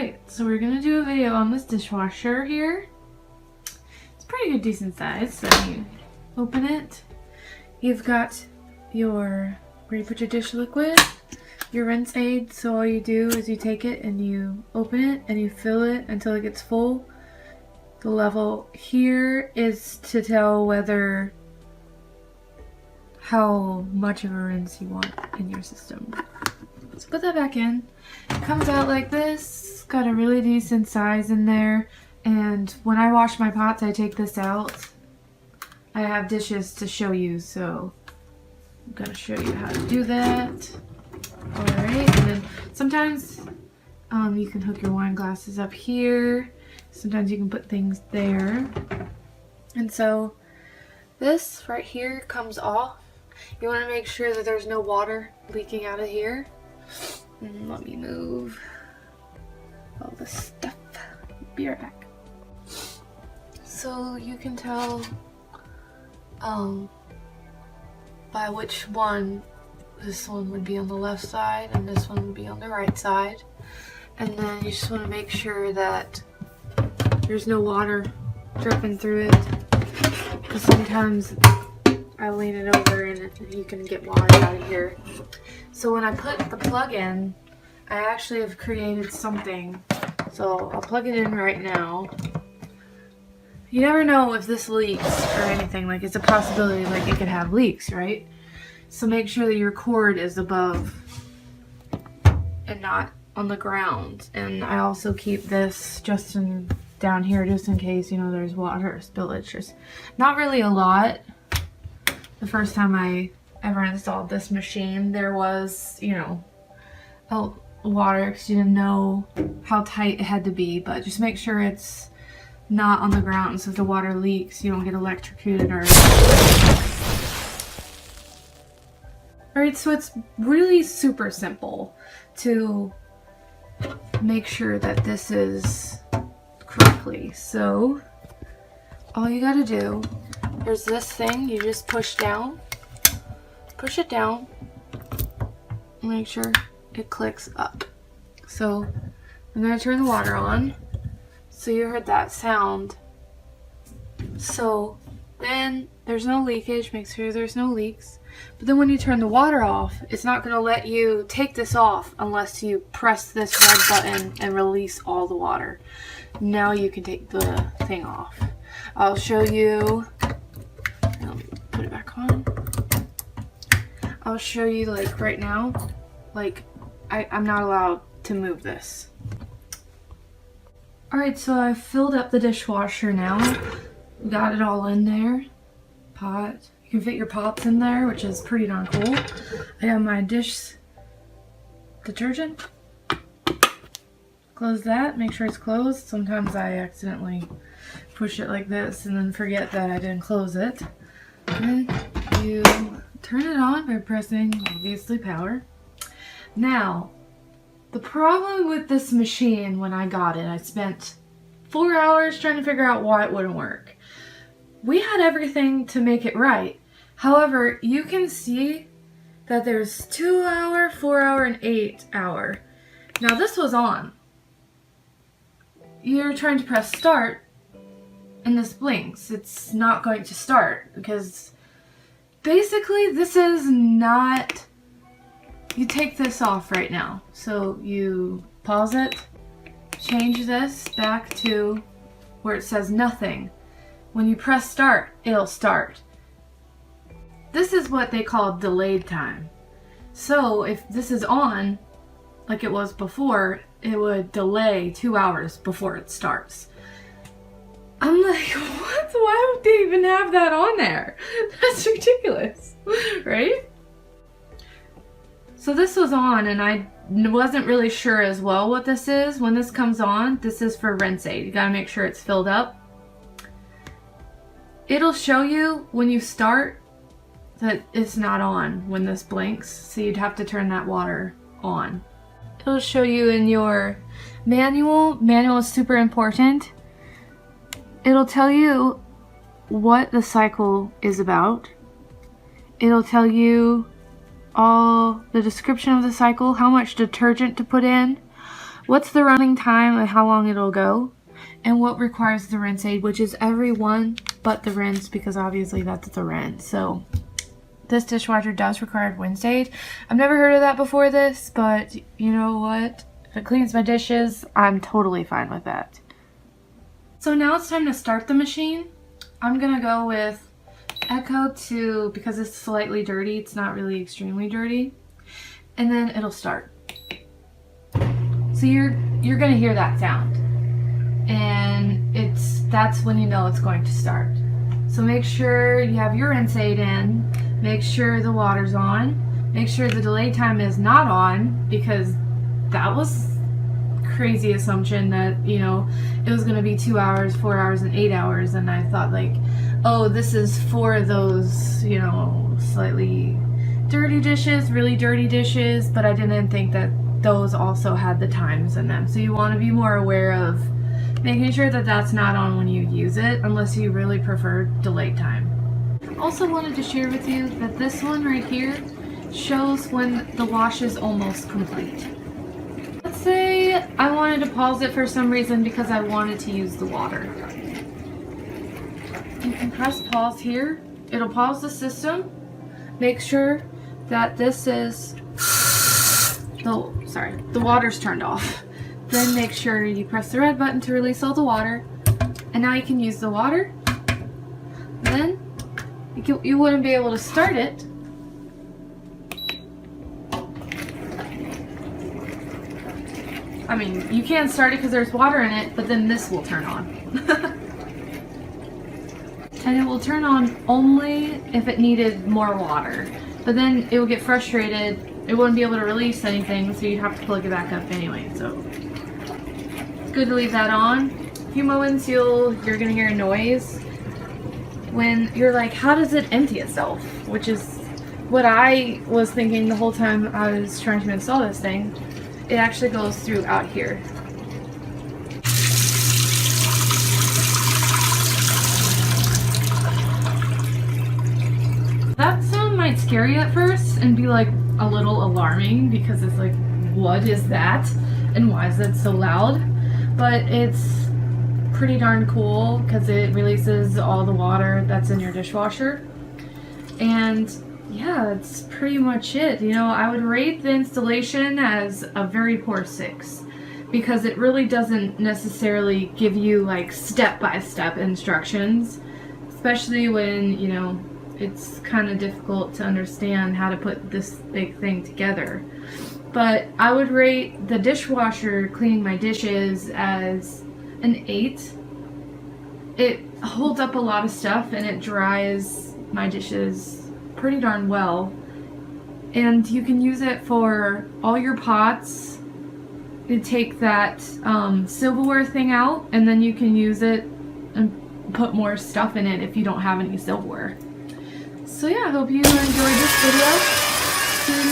Alright, so we're gonna do a video on this dishwasher here. It's pretty good, decent size. So you open it. You've got your, where you put your dish liquid, your rinse aid. So all you do is you take it and you open it and you fill it until it gets full. The level here is to tell whether how much of a rinse you want in your system. So put that back in. It comes out like this. It's got a really decent size in there. And when I wash my pots, I take this out. I have dishes to show you, so I'm gonna show you how to do that. Alright, and then sometimes you can hook your wine glasses up here. Sometimes you can put things there. And so this right here comes off. You want to make sure that there's no water leaking out of here. And let me move all this stuff. Be right back. So you can tell by which one this one would be on the left side and this one would be on the right side. And then you just want to make sure that there's no water dripping through it, because sometimes I lean it over and you can get water out of here. So when I put the plug in, I actually have created something. So I'll plug it in right now. You never know if this leaks or anything. Like, it's a possibility, like it could have leaks, right? So make sure that your cord is above and not on the ground. And I also keep this down here just in case, you know, there's water spillage. There's not really a lot. The first time I ever installed this machine, there was, you know, water because you didn't know how tight it had to be, but just make sure it's not on the ground so if the water leaks you don't get electrocuted or Alright, so it's really super simple to make sure that this is correctly. So all you gotta do, there's this thing, you just push it down, make sure it clicks up. So I'm gonna turn the water on. So you heard that sound. So then there's no leakage, make sure there's no leaks. But then when you turn the water off, it's not gonna let you take this off unless you press this red button and release all the water. Now you can take the thing off. I'll show you, let me put it back on. I'll show you, like, right now, like, I'm not allowed to move this. Alright, so I've filled up the dishwasher now. Got it all in there. Pot. You can fit your pots in there, which is pretty darn cool. I got my dish detergent. Close that, make sure it's closed. Sometimes I accidentally push it like this and then forget that I didn't close it. And then you turn it on by pressing, obviously, power. Now, the problem with this machine when I got it, I spent 4 hours trying to figure out why it wouldn't work. We had everything to make it right. However, you can see that there's 2 hour, 4 hour, and 8 hour. Now this was on. You're trying to press start and this blinks. It's not going to start because basically this is not... You take this off right now. So you pause it, change this back to where it says nothing. When you press start, it'll start. This is what they call delayed time. So if this is on, like it was before, it would delay 2 hours before it starts. I'm like, what? Why would they even have that on there? That's ridiculous, right? So this was on and I wasn't really sure as well what this is. When this comes on, this is for rinse aid. You gotta make sure it's filled up. It'll show you when you start that it's not on when this blinks, so you'd have to turn that water on. It'll show you in your manual. Manual is super important. It'll tell you what the cycle is about. It'll tell you all the description of the cycle, how much detergent to put in, what's the running time and how long it'll go, and what requires the rinse aid, which is every one but the rinse, because obviously that's the rinse. So this dishwasher does require rinse aid. I've never heard of that before this, but you know what? If it cleans my dishes, I'm totally fine with that. So now it's time to start the machine. I'm gonna go with Echo 2 because it's slightly dirty. It's not really extremely dirty. And then it'll start. So you're gonna hear that sound. And that's when you know it's going to start. So make sure you have your rinse aid in. Make sure the water's on. Make sure the delay time is not on, because that was crazy assumption that, you know, it was going to be 2 hours, 4 hours, and 8 hours, and I thought like, oh, this is for those, you know, slightly dirty dishes, really dirty dishes, but I didn't think that those also had the times in them. So you want to be more aware of making sure that that's not on when you use it, unless you really prefer delay time. Also wanted to share with you that this one right here shows when the wash is almost complete. Let's say I wanted to pause it for some reason because I wanted to use the water. You can press pause here. It'll pause the system. Make sure that this is the water's turned off. Then make sure you press the red button to release all the water. And now you can use the water. Then you wouldn't be able to start it. I mean, you can start it because there's water in it, but then this will turn on. And it will turn on only if it needed more water. But then it will get frustrated. It wouldn't be able to release anything, so you'd have to plug it back up anyway. So it's good to leave that on. A few moments you're gonna hear a noise when you're like, how does it empty itself? Which is what I was thinking the whole time I was trying to install this thing. It actually goes through out here. That sound might scare you at first and be like a little alarming, because it's like, what is that? And why is it so loud? But it's pretty darn cool because it releases all the water that's in your dishwasher. And yeah, that's pretty much it. You know, I would rate the installation as a very poor 6, because it really doesn't necessarily give you like step-by-step instructions, especially when, you know, it's kind of difficult to understand how to put this big thing together. But I would rate the dishwasher cleaning my dishes as an 8. It holds up a lot of stuff and it dries my dishes pretty darn well. And you can use it for all your pots. You take that silverware thing out, and then you can use it and put more stuff in it if you don't have any silverware. So yeah, I hope you enjoyed this video.